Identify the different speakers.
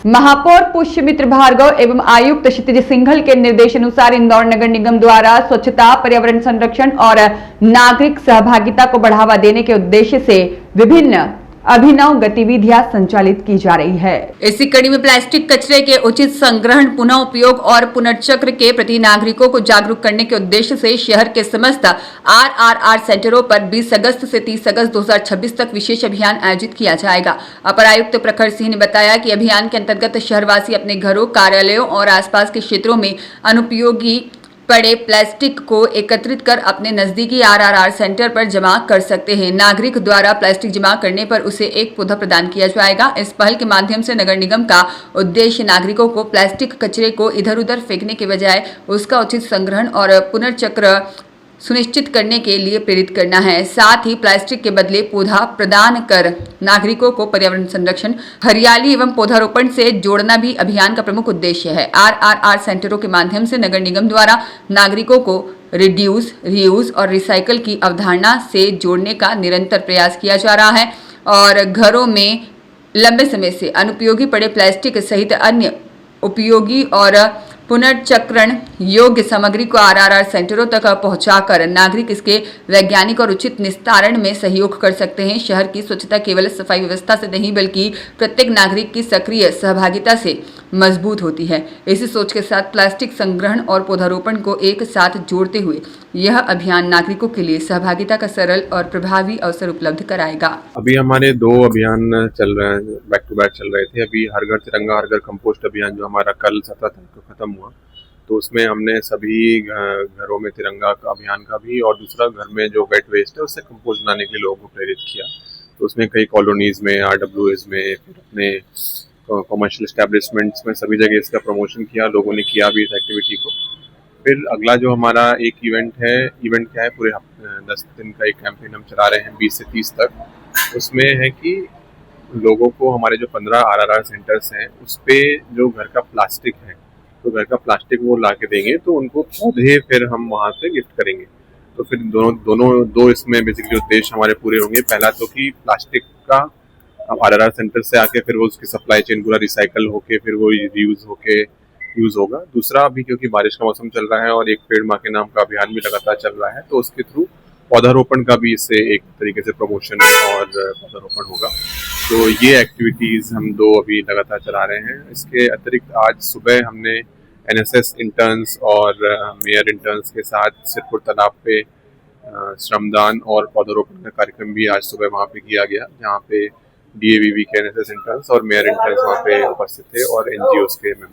Speaker 1: महापौर पुष्यमित्र भार्गव एवं आयुक्त क्षितिज सिंघल के निर्देशानुसार इंदौर नगर निगम द्वारा स्वच्छता, पर्यावरण संरक्षण और नागरिक सहभागिता को बढ़ावा देने के उद्देश्य से विभिन्न अभिनव गतिविधियां संचालित की जा रही है। इसी कड़ी में प्लास्टिक कचरे के उचित संग्रहण, पुनः उपयोग और पुनर्चक्र के प्रति नागरिकों को जागरूक करने के उद्देश्य से शहर के समस्त आरआरआर सेंटरों पर 20 अगस्त से 30 अगस्त 2026 तक विशेष अभियान आयोजित किया जाएगा। अपर आयुक्त प्रखर सिंह ने बताया कि अभियान के अंतर्गत शहरवासी अपने घरों, कार्यालयों और आसपास के क्षेत्रों में अनुपयोगी पड़े प्लास्टिक को एकत्रित कर अपने नजदीकी आरआरआर सेंटर पर जमा कर सकते हैं। नागरिक द्वारा प्लास्टिक जमा करने पर उसे एक पौधा प्रदान किया जाएगा। इस पहल के माध्यम से नगर निगम का उद्देश्य नागरिकों को प्लास्टिक कचरे को इधर उधर फेंकने के बजाय उसका उचित संग्रहण और पुनर्चक्र सुनिश्चित करने के लिए प्रेरित करना है। साथ ही प्लास्टिक के बदले पौधा प्रदान कर नागरिकों को पर्यावरण संरक्षण, हरियाली एवं पौधारोपण से जोड़ना भी अभियान का प्रमुख उद्देश्य है। आरआरआर सेंटरों के माध्यम से नगर निगम द्वारा नागरिकों को रिड्यूस, रीयूज और रिसाइकल की अवधारणा से जोड़ने का निरंतर प्रयास किया जा रहा है और घरों में लंबे समय से अनुपयोगी पड़े प्लास्टिक सहित अन्य उपयोगी और पुनर्चक्रण योग्य सामग्री को आरआरआर सेंटरों तक पहुंचाकर नागरिक इसके वैज्ञानिक और उचित निस्तारण में सहयोग कर सकते हैं। शहर की स्वच्छता केवल सफाई व्यवस्था से नहीं बल्कि प्रत्येक नागरिक की सक्रिय सहभागिता से मजबूत होती है। इसी सोच के साथ प्लास्टिक संग्रहण और पौधारोपण को एक साथ जोड़ते हुए यह अभियान नागरिकों के लिए सहभागिता का सरल और प्रभावी अवसर उपलब्ध कराएगा।
Speaker 2: अभी हमारे 2 अभियान चल रहे हैं, बैक टू बैक चल रहे थे। अभी हर घर तिरंगा हर घर कंपोस्ट अभियान जो हमारा कल 17 तारीख को खत्म हुआ, तो उसमें हमने सभी घरों में तिरंगा का अभियान का भी और दूसरा घर में जो वेट वेस्ट है उससे कंपोस्ट बनाने के लिए लोगों को प्रेरित किया। तो उसमें कई कॉलोनीज में, आरडब्ल्यूएस में, फिर अपने कॉमर्शियल एस्टेब्लिशमेंट्स में सभी जगह इसका प्रमोशन किया, लोगों ने किया भी इस एक्टिविटी को। फिर अगला जो हमारा एक इवेंट क्या है, पूरे 10 दिन का एक कैंपेन हम चला रहे हैं 20 से 30 तक। उसमें है कि लोगों को हमारे जो 15 आरआरआर सेंटर्स हैं उस पे जो घर का प्लास्टिक है, तो घर का प्लास्टिक वो ला के देंगे, तो उनको पौधे फिर हम वहाँ से गिफ्ट करेंगे। तो फिर दो इसमें बेसिकली उद्देश्य हमारे पूरे होंगे। पहला तो कि प्लास्टिक का आरआरआर सेंटर से आके फिर वो उसकी सप्लाई चेन पूरा रिसाइकल होके फिर वो रीयूज होके यूज होगा। दूसरा, अभी क्योंकि बारिश का मौसम चल रहा है और एक पेड़ माँ के नाम का अभियान भी लगातार चल रहा है, तो उसके थ्रू पौधारोपण का भी इससे एक तरीके से प्रमोशन और पौधारोपण होगा। तो ये एक्टिविटीज़ हम 2 अभी लगातार चला रहे हैं। इसके अतिरिक्त आज सुबह हमने एनएसएस इंटर्न्स और मेयर इंटर्न्स के साथ सिरपुर तालाब पे श्रमदान और पौधारोपण का कार्यक्रम भी आज सुबह वहाँ पे किया गया, जहाँ पे डीएवीवी के एनएसएस इंटर्न्स और मेयर इंटर्न्स वहाँ पे उपस्थित थे और एनजीओस के मेंबर्स।